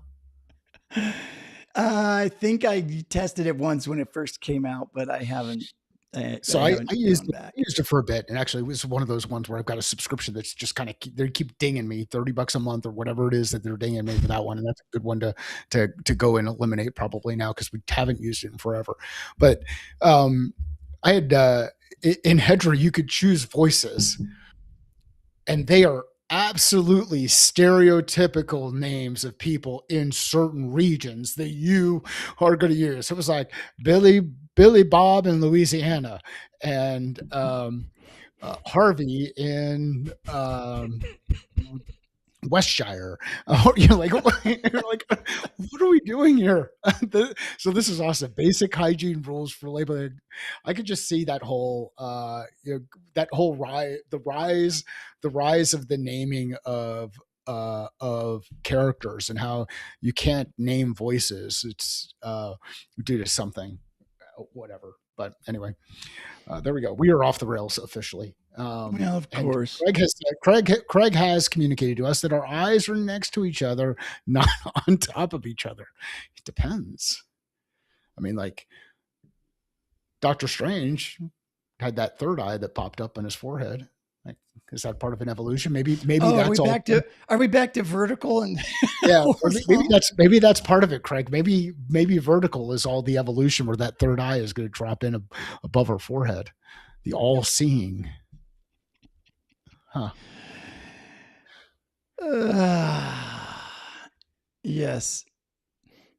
I think I tested it once when it first came out, but I haven't. So I I haven't used gone back. I used it for a bit, and actually it was one of those ones where I've got a subscription that's just kind of they keep dinging me $30 a month or whatever it is that they're dinging me for that one, and that's a good one to go and eliminate probably now because we haven't used it in forever. But I had in Hedra you could choose voices, and they are absolutely stereotypical names of people in certain regions that you are going to use. It was like Billy Bob in Louisiana and Harvey in Westshire. Like, like, what are we doing here? So this is awesome. Basic hygiene rules for labeling. I could just see that whole, that whole the rise of the naming of characters and how you can't name voices. It's due to something, whatever. But anyway, there we go. We are off the rails officially. Well, of And course. Craig has communicated to us that our eyes are next to each other, not on top of each other. It depends. I mean, like Doctor Strange had that third eye that popped up on his forehead. Like, is that part of an evolution? Maybe that's all. Are we back to vertical and yeah? Maybe that's part of it, Craig. Maybe vertical is all the evolution where that third eye is going to drop in above her forehead, the all-seeing. Huh. Yes.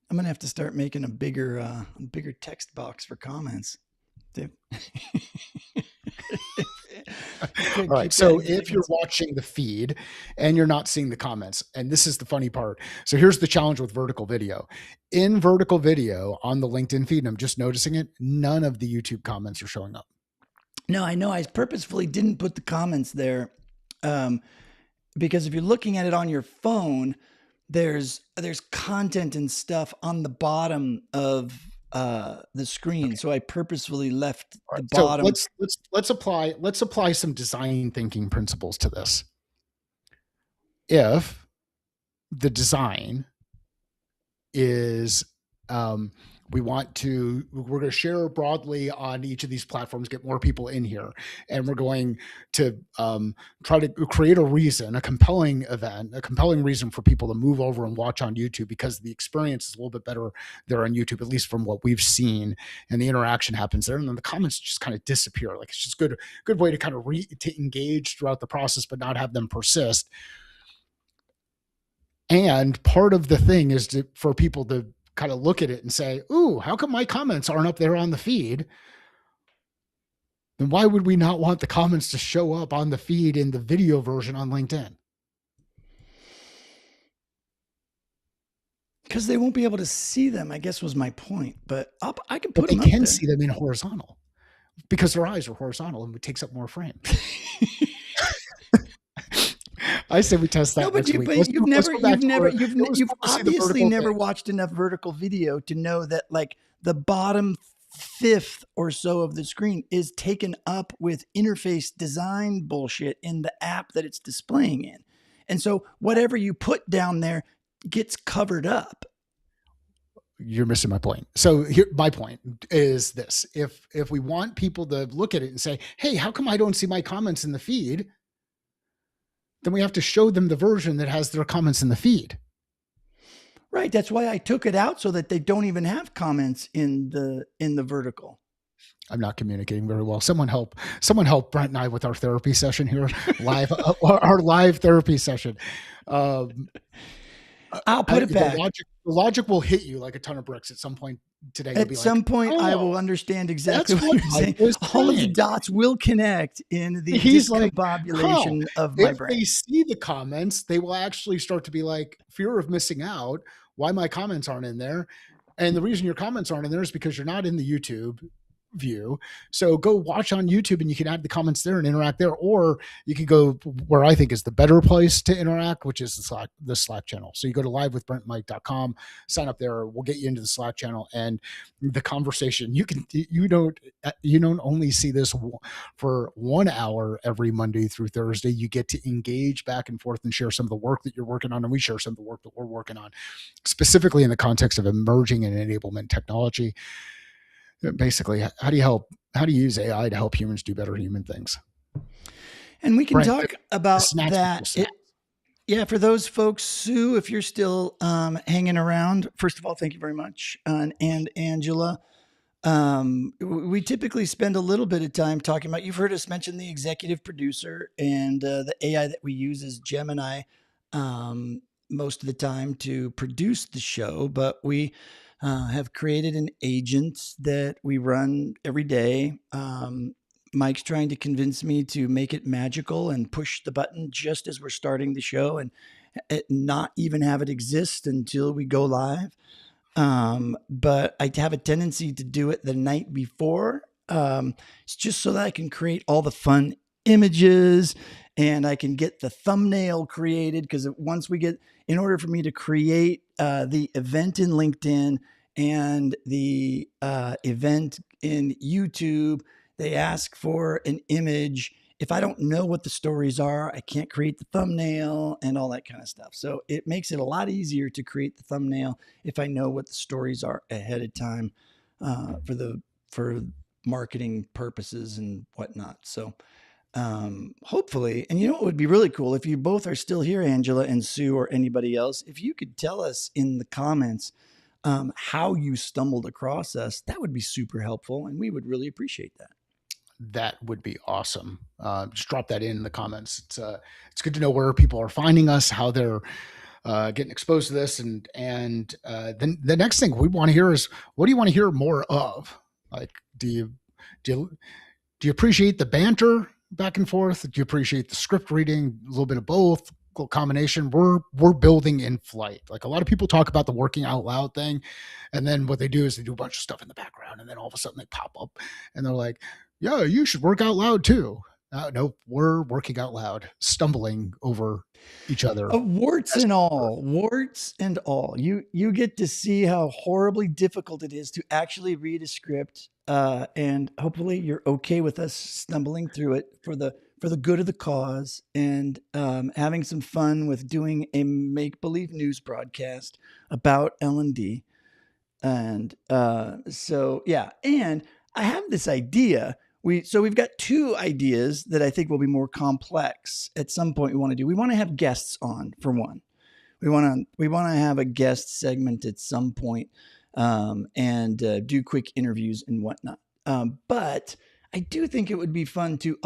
I'm going to have to start making a bigger text box for comments. All right. So if you're watching the feed and you're not seeing the comments, and this is the funny part. So here's the challenge with vertical video. In vertical video on the LinkedIn feed, and I'm just noticing it, none of the YouTube comments are showing up. No, I know. I purposefully didn't put the comments there because if you're looking at it on your phone, there's content and stuff on the bottom of the screen. Okay. So I purposefully left the bottom. So let's apply some design thinking principles to this. If the design is we're going to share broadly on each of these platforms, get more people in here, and we're going to try to create a compelling event, a compelling reason for people to move over and watch on YouTube because the experience is a little bit better there on YouTube, at least from what we've seen, and the interaction happens there, and then the comments just kind of disappear. Like it's just good way to kind of to engage throughout the process, but not have them persist. And part of the thing is for people to kind of look at it and say, ooh, how come my comments aren't up there on the feed? Then why would we not want the comments to show up on the feed in the video version on LinkedIn? Because they won't be able to see them, I guess was my point. But I can put them up there. They can there. see them in horizontal because their eyes are horizontal and it takes up more frame. I say we test that. No, but you've obviously never watched enough vertical video to know that like the bottom fifth or so of the screen is taken up with interface design bullshit in the app that it's displaying in. And so whatever you put down there gets covered up. you're missing my point. So here, my point is this: if we want people to look at it and say, "Hey, how come I don't see my comments in the feed?" Then we have to show them the version that has their comments in the feed. Right. That's why I took it out so that they don't even have comments in the vertical. I'm not communicating very well. Someone help Brent and I with our therapy session here, live, our live therapy session. I'll put it back. The logic will hit you like a ton of bricks at some point today. At some point, I will understand exactly what you're saying. All of the dots will connect in the discombobulation of my brain. If they see the comments, they will actually start to be like, fear of missing out, why my comments aren't in there. And the reason your comments aren't in there is because you're not in the YouTube view. So go watch on YouTube and you can add the comments there and interact there, or you can go where I think is the better place to interact, which is the Slack channel. So you go to livewithbrentmike.com, sign up there. We'll get you into the Slack channel and the conversation. You don't only see this for 1 hour every Monday through Thursday. You get to engage back and forth and share some of the work that you're working on, and we share some of the work that we're working on, specifically in the context of emerging and enablement technology. Basically, how do you use AI to help humans do better human things? And we can talk about that. Yeah, for those folks, Sue, if you're still hanging around, first of all, thank you very much. And Angela, we typically spend a little bit of time talking about, you've heard us mention the executive producer and the AI that we use is Gemini most of the time to produce the show, but we have created an agent that we run every day. Mike's trying to convince me to make it magical and push the button just as we're starting the show and not even have it exist until we go live. But I have a tendency to do it the night before. It's just so that I can create all the fun images and I can get the thumbnail created, because in order for me to create the event in LinkedIn and the event in YouTube, they ask for an image. If I don't know what the stories are, I can't create the thumbnail and all that kind of stuff. So it makes it a lot easier to create the thumbnail if I know what the stories are ahead of time for marketing purposes and whatnot. So hopefully, and you know what would be really cool, if you both are still here, Angela and Sue, or anybody else, if you could tell us in the comments how you stumbled across us, that would be super helpful, and we would really appreciate that. That would be awesome. Just drop that in the comments. It's good to know where people are finding us, how they're getting exposed to this, and then the next thing we want to hear is, what do you want to hear more of? Like, do you appreciate the banter back and forth? Do you appreciate the script reading? A little bit of both, little combination. We're building in flight. Like, a lot of people talk about the working out loud thing, and then what they do is they do a bunch of stuff in the background, and then all of a sudden they pop up and they're like, yeah, you should work out loud too. No, we're working out loud, stumbling over each other. Warts and all. You get to see how horribly difficult it is to actually read a script, and hopefully you're okay with us stumbling through it for the good of the cause, and having some fun with doing a make-believe news broadcast about L&D. And so, yeah. And I have this idea. We've got two ideas that I think will be more complex at some point. We want to do. We want to have guests on, for one. We want to have a guest segment at some point, and do quick interviews and whatnot. But I do think it would be fun to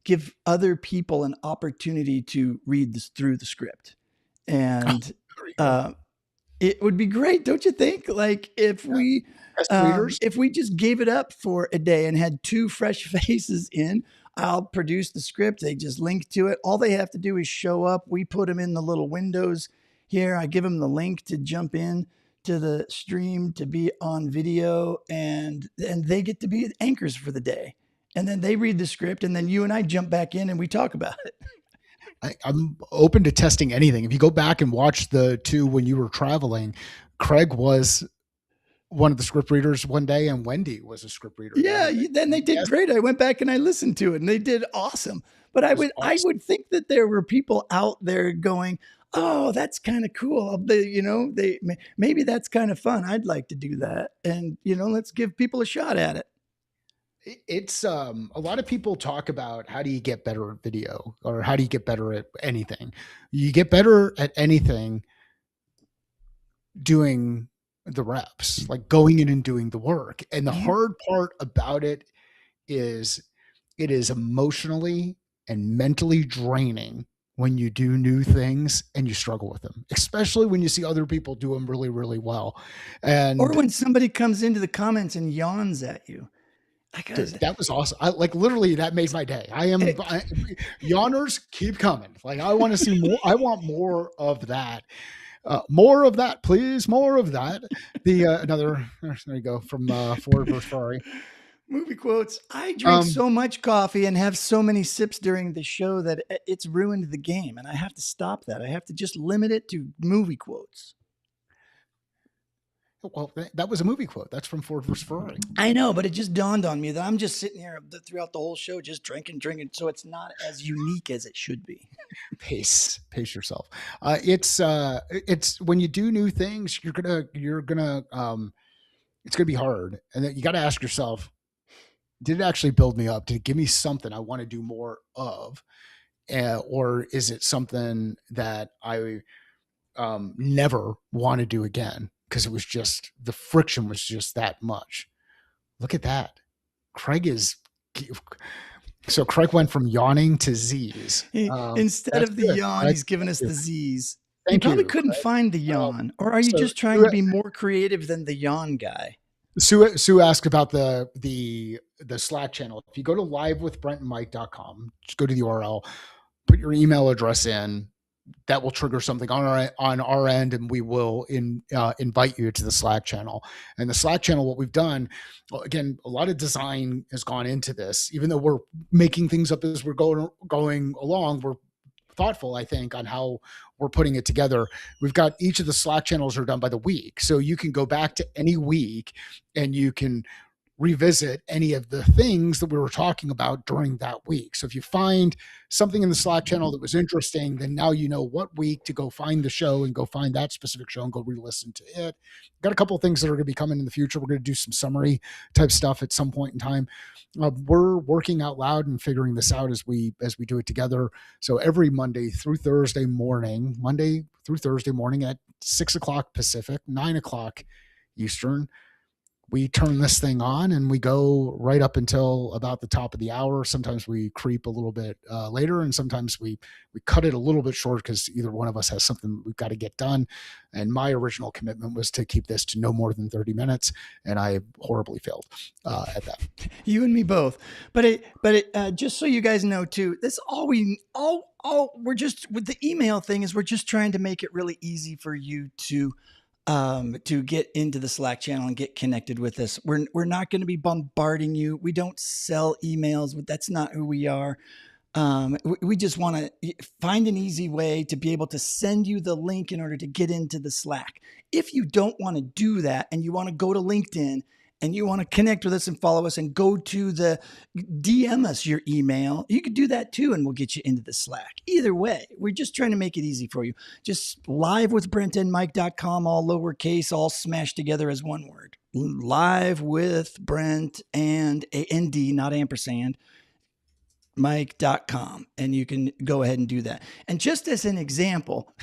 give other people an opportunity to read through the script, and it would be great, don't you think? Like, if we just gave it up for a day and had two fresh faces in, I'll produce the script. They just link to it. All they have to do is show up. We put them in the little windows here. I give them the link to jump in to the stream to be on video, and they get to be anchors for the day. And then they read the script, and then you and I jump back in and we talk about it. I'm open to testing anything. If you go back and watch the two when you were traveling, Craig was one of the script readers one day, and Wendy was a script reader. Yeah, then they did great. I went back and I listened to it, and they did awesome. But I would think that there were people out there going, oh, that's kind of cool. Maybe that's kind of fun. I'd like to do that. And, let's give people a shot at it. It's a lot of people talk about how do you get better at video or how do you get better at anything. You get better at anything doing the reps, like going in and doing the work. And the hard part about is it is emotionally and mentally draining when you do new things and you struggle with them, especially when you see other people do them really, really well. And or when somebody comes into the comments and yawns at you. dude, that was awesome. Literally that made my day. Yawners keep coming. Like I want to see more. I want more of that. More of that, please. More of that. There you go from Ford versus Ferrari. Movie quotes. I drink so much coffee and have so many sips during the show that it's ruined the game, and I have to stop that. I have to just limit it to movie quotes. Well, that was a movie quote. That's from Ford versus Ferrari. I know, but it just dawned on me that I'm just sitting here throughout the whole show, just drinking, so it's not as unique as it should be. Pace yourself. It's when you do new things, you're gonna it's gonna be hard, and then you got to ask yourself, did it actually build me up? Did it give me something I want to do more of, or is it something that I never want to do again? Because it was just the friction was just that much. Look at that. Craig went from yawning to Z's. Instead of the good. yawn, he's giving us the Z's. Thank you probably you, couldn't Craig. find the yawn, or are you just trying to be more creative than the yawn guy? Sue asked about the Slack channel. If you go to livewithbrentandmike.com, just go to the URL, put your email address in. That will trigger something on our end, and we will invite you to the Slack channel. And the Slack channel, what we've done, again, a lot of design has gone into this. Even though we're making things up as we're going along, we're thoughtful, I think, on how we're putting it together. We've got each of the Slack channels are done by the week, so you can go back to any week and you can revisit any of the things that we were talking about during that week. So if you find something in the Slack channel that was interesting, then now you know what week to go find the show and go find that specific show and go re-listen to it. Got a couple of things that are going to be coming in the future. We're going to do some summary type stuff at some point in time. We're working out loud and figuring this out as we do it together. So every Monday through Thursday morning at 6:00 Pacific, 9:00 Eastern, we turn this thing on and we go right up until about the top of the hour. Sometimes we creep a little bit later, and sometimes we cut it a little bit short because either one of us has something we've got to get done. And my original commitment was to keep this to no more than 30 minutes, and I horribly failed at that. You and me both. But just so you guys know too, this we're just with the email thing is we're just trying to make it really easy for you to get into the Slack channel and get connected with us. We're not going to be bombarding you. We don't sell emails. That's not who we are. We just want to find an easy way to be able to send you the link in order to get into the Slack. If you don't want to do that and you want to go to LinkedIn and you want to connect with us and follow us and go to the DM us your email, you could do that too, and we'll get you into the Slack. Either way, we're just trying to make it easy for you. Just livewithbrentandmike.com, all lowercase, all smashed together as one word. Live with Brent and A-N-D, not ampersand, Mike.com. And you can go ahead and do that. And just as an example,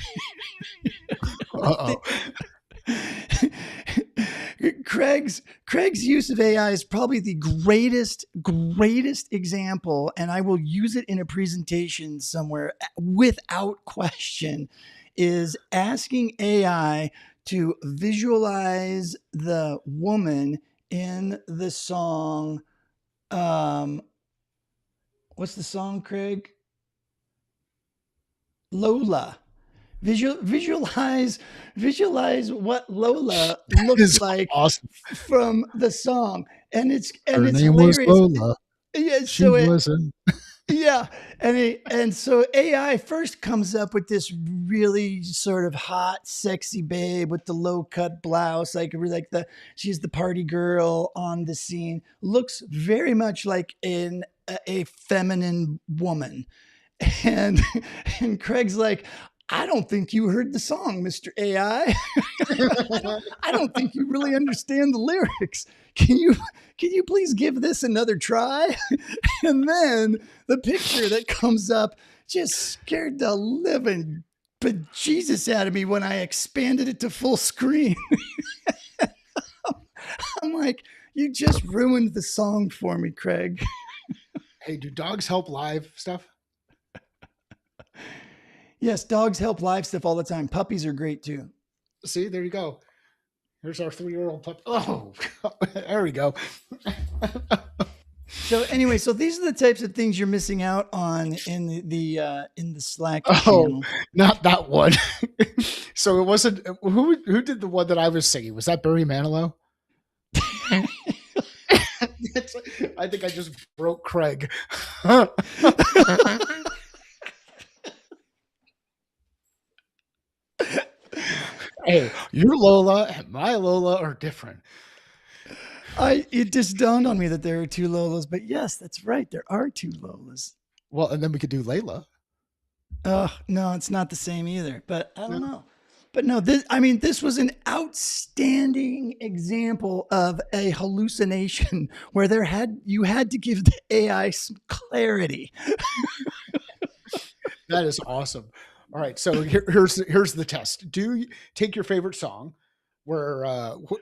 Craig's use of AI is probably the greatest example, and I will use it in a presentation somewhere without question, is asking AI to visualize the woman in the song. What's the song, Craig? Lola. Visualize what Lola looks like awesome. from the song, and it's Her name hilarious. Was Lola. Yeah, and so AI first comes up with this really sort of hot, sexy babe with the low cut blouse, she's the party girl on the scene. Looks very much like a feminine woman, and Craig's like, I don't think you heard the song, Mr. AI. I don't think you really understand the lyrics. Can you please give this another try? And then the picture that comes up just scared the living bejesus out of me when I expanded it to full screen. I'm like, you just ruined the song for me, Craig. Hey, do dogs help live stuff? Yes, dogs help live stuff all the time. Puppies are great too. See, there you go. Here's our 3-year-old pup. Oh, there we go. So anyway, so these are the types of things you're missing out on in the Slack Oh, channel. not that one. So it wasn't who did the one that I was singing? Was that Barry Manilow? I think I just broke Craig. Hey, your Lola and my Lola are different. It just dawned on me that there are two Lolas, but yes, that's right. There are two Lolas. Well, and then we could do Layla. Oh, no, it's not the same either, but I don't know. But no, this was an outstanding example of a hallucination where you had to give the AI some clarity. That is awesome. All right, so here's the test. Do you take your favorite song, where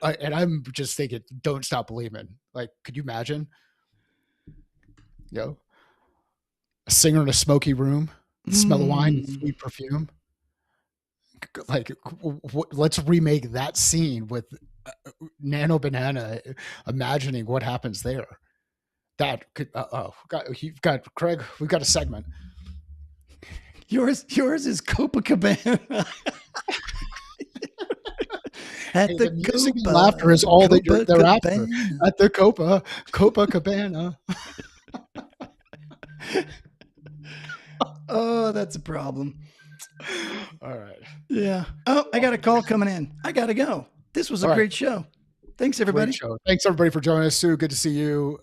and I'm just thinking, "Don't Stop Believing." Like, could you imagine? A singer in a smoky room, smell of wine, sweet perfume. Like, let's remake that scene with Nano Banana imagining what happens there. That could. You've got Craig. We've got a segment. Yours is Copacabana. At the music and laughter is all that you're thereafter. At the Copacabana. Oh, that's a problem. All right. Yeah. Oh, I got a call coming in. I got to go. This was a great show. Thanks, everybody. Thanks, everybody, for joining us. Sue, good to see you.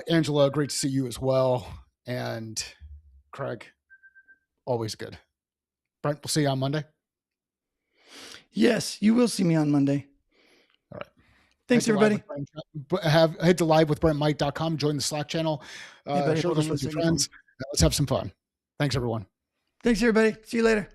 Angela, great to see you as well. And Craig, always good. Brent, we'll see you on Monday. Yes, you will see me on Monday. All right. Thanks, everybody. Head to livewithbrentmike.com. Join the Slack channel. Share this with your friends. Let's have some fun. Thanks, everyone. Thanks, everybody. See you later.